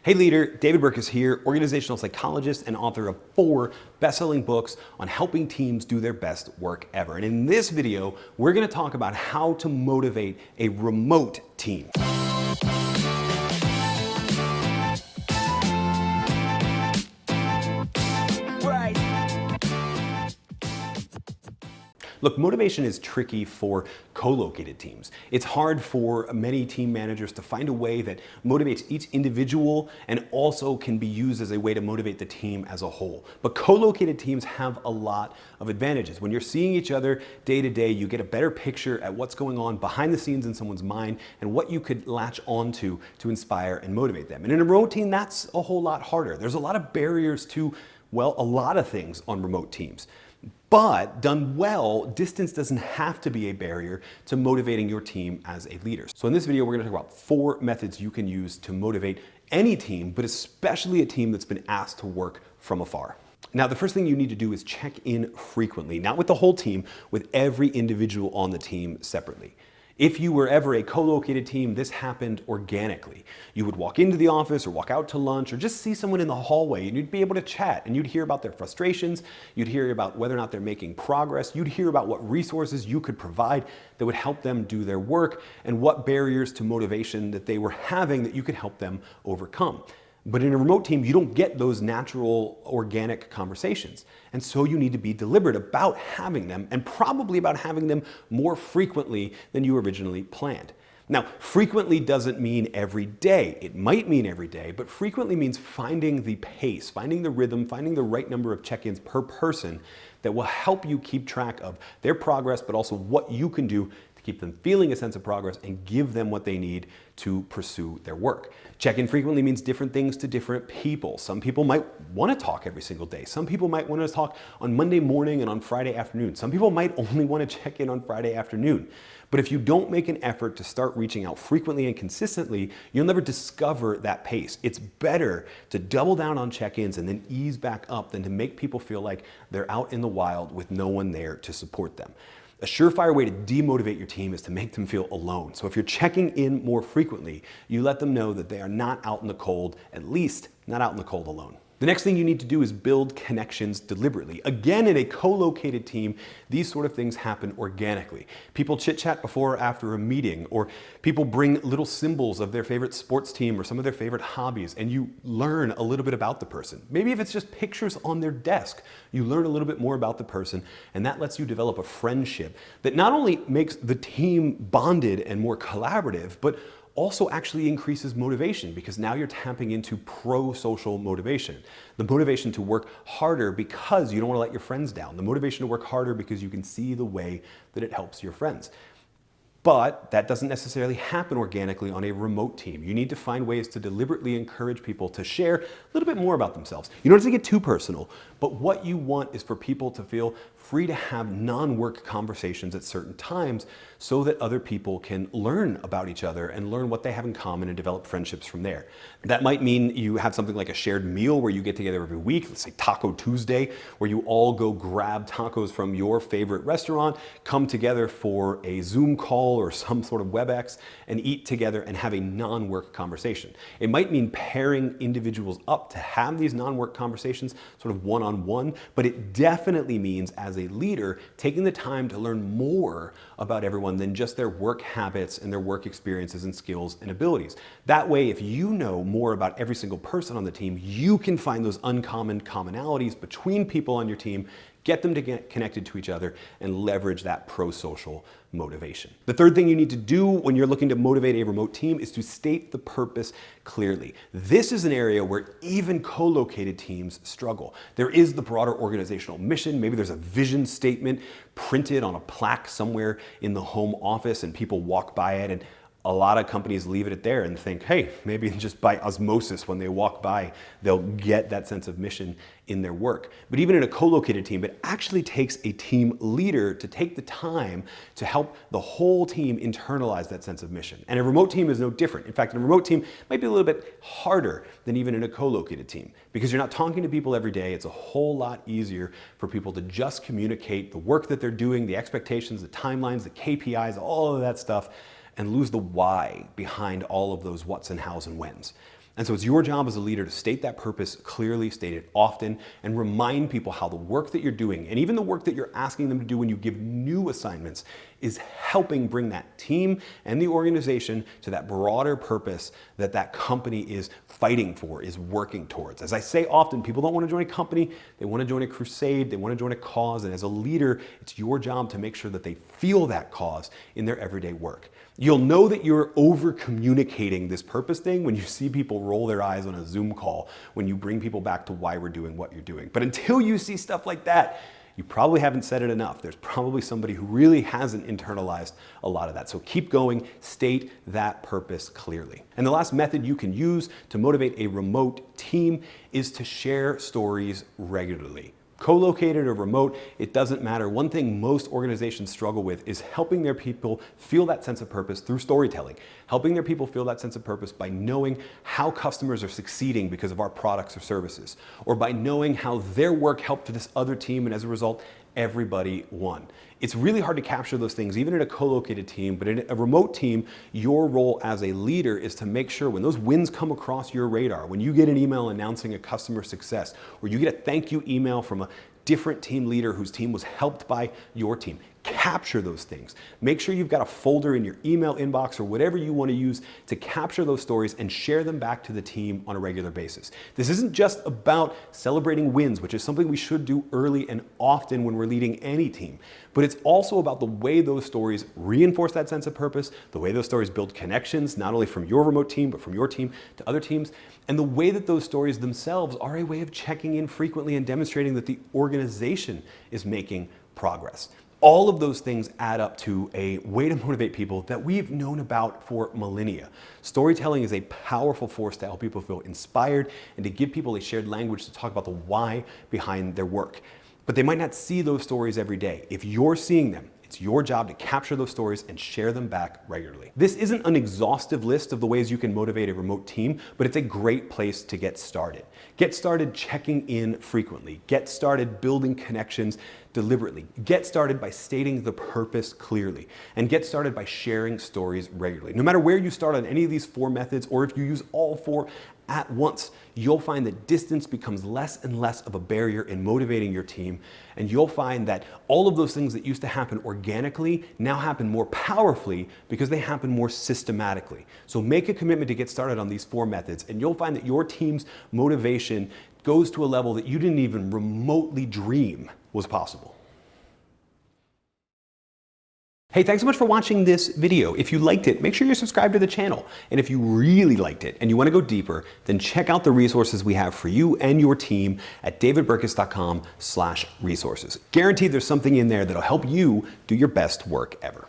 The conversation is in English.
Hey leader, David Burke is here, organizational psychologist and author of 4 best-selling books on helping teams do their best work ever. And in this video, we're going to talk about how to motivate a remote team. Look, motivation is tricky for co-located teams. It's hard for many team managers to find a way that motivates each individual and also can be used as a way to motivate the team as a whole. But co-located teams have a lot of advantages. When you're seeing each other day to day, you get a better picture at what's going on behind the scenes in someone's mind and what you could latch onto to inspire and motivate them. And in a remote team, that's a whole lot harder. There's a lot of barriers to, well, a lot of things on remote teams. But done well, distance doesn't have to be a barrier to motivating your team as a leader. So in this video, we're going to talk about 4 methods you can use to motivate any team, but especially a team that's been asked to work from afar. Now, the first thing you need to do is check in frequently, not with the whole team, with every individual on the team separately. If you were ever a co-located team, this happened organically. You would walk into the office or walk out to lunch or just see someone in the hallway and you'd be able to chat and you'd hear about their frustrations, you'd hear about whether or not they're making progress, you'd hear about what resources you could provide that would help them do their work and what barriers to motivation that they were having that you could help them overcome. But in a remote team, you don't get those natural, organic conversations. And so you need to be deliberate about having them and probably about having them more frequently than you originally planned. Now, frequently doesn't mean every day. It might mean every day, but frequently means finding the pace, finding the rhythm, finding the right number of check-ins per person that will help you keep track of their progress, but also what you can do to keep them feeling a sense of progress and give them what they need to pursue their work. Check-in frequently means different things to different people. Some people might want to talk every single day. Some people might want to talk on Monday morning and on Friday afternoon. Some people might only want to check in on Friday afternoon. But if you don't make an effort to start reaching out frequently and consistently, you'll never discover that pace. It's better to double down on check-ins and then ease back up than to make people feel like they're out in the wild with no one there to support them. A surefire way to demotivate your team is to make them feel alone. So if you're checking in more frequently, you let them know that they are not out in the cold, at least not out in the cold alone. The next thing you need to do is build connections deliberately. Again, in a co-located team, these sort of things happen organically. People chit-chat before or after a meeting, or people bring little symbols of their favorite sports team or some of their favorite hobbies, and you learn a little bit about the person. Maybe if it's just pictures on their desk, you learn a little bit more about the person, and that lets you develop a friendship that not only makes the team bonded and more collaborative, but also actually increases motivation because now you're tapping into pro-social motivation. The motivation to work harder because you don't want to let your friends down. The motivation to work harder because you can see the way that it helps your friends. But that doesn't necessarily happen organically on a remote team. You need to find ways to deliberately encourage people to share a little bit more about themselves. You don't have to get too personal, but what you want is for people to feel free to have non-work conversations at certain times so that other people can learn about each other and learn what they have in common and develop friendships from there. That might mean you have something like a shared meal where you get together every week, let's say Taco Tuesday, where you all go grab tacos from your favorite restaurant, come together for a Zoom call or some sort of WebEx and eat together and have a non-work conversation. It might mean pairing individuals up to have these non-work conversations sort of one-on-one, but it definitely means as a leader taking the time to learn more about everyone than just their work habits and their work experiences and skills and abilities. That way, if you know more about every single person on the team, you can find those uncommon commonalities between people on your team, get them to get connected to each other, and leverage that pro-social motivation. The third thing you need to do when you're looking to motivate a remote team is to state the purpose clearly. This is an area where even co-located teams struggle. There is the broader organizational mission. Maybe there's a vision statement printed on a plaque somewhere in the home office and people walk by it, and a lot of companies leave it there and think, hey, maybe just by osmosis when they walk by, they'll get that sense of mission in their work. But even in a co-located team, it actually takes a team leader to take the time to help the whole team internalize that sense of mission. And a remote team is no different. In fact, a remote team might be a little bit harder than even in a co-located team because you're not talking to people every day. It's a whole lot easier for people to just communicate the work that they're doing, the expectations, the timelines, the KPIs, all of that stuff, and lose the why behind all of those what's and how's and when's. And so it's your job as a leader to state that purpose clearly, state it often, and remind people how the work that you're doing, and even the work that you're asking them to do when you give new assignments, is helping bring that team and the organization to that broader purpose that that company is fighting for, is working towards. As I say often, people don't want to join a company, they want to join a crusade, they want to join a cause, and as a leader, it's your job to make sure that they feel that cause in their everyday work. You'll know that you're over communicating this purpose thing when you see people roll their eyes on a Zoom call, when you bring people back to why we're doing what you're doing. But until you see stuff like that, you probably haven't said it enough. There's probably somebody who really hasn't internalized a lot of that. So keep going, state that purpose clearly. And the last method you can use to motivate a remote team is to share stories regularly. Co-located or remote, it doesn't matter. One thing most organizations struggle with is helping their people feel that sense of purpose through storytelling, helping their people feel that sense of purpose by knowing how customers are succeeding because of our products or services, or by knowing how their work helped this other team and as a result, everybody won. It's really hard to capture those things, even in a co-located team, but in a remote team, your role as a leader is to make sure when those wins come across your radar, when you get an email announcing a customer success, or you get a thank you email from a different team leader whose team was helped by your team. Capture those things. Make sure you've got a folder in your email inbox or whatever you want to use to capture those stories and share them back to the team on a regular basis. This isn't just about celebrating wins, which is something we should do early and often when we're leading any team, but it's also about the way those stories reinforce that sense of purpose, the way those stories build connections, not only from your remote team, but from your team to other teams, and the way that those stories themselves are a way of checking in frequently and demonstrating that the organization is making progress. All of those things add up to a way to motivate people that we've known about for millennia. Storytelling is a powerful force to help people feel inspired and to give people a shared language to talk about the why behind their work. But they might not see those stories every day. If you're seeing them, it's your job to capture those stories and share them back regularly. This isn't an exhaustive list of the ways you can motivate a remote team, but it's a great place to get started. Get started checking in frequently. Get started building connections deliberately. Get started by stating the purpose clearly. And get started by sharing stories regularly. No matter where you start on any of these 4 methods, or if you use all 4 at once, you'll find that distance becomes less and less of a barrier in motivating your team. And you'll find that all of those things that used to happen organically now happen more powerfully because they happen more systematically. So make a commitment to get started on these 4 methods, and you'll find that your team's motivation goes to a level that you didn't even remotely dream was possible. Hey, thanks so much for watching this video. If you liked it, make sure you're subscribed to the channel. And if you really liked it and you want to go deeper, then check out the resources we have for you and your team at davidburkus.com/resources. Guaranteed there's something in there that'll help you do your best work ever.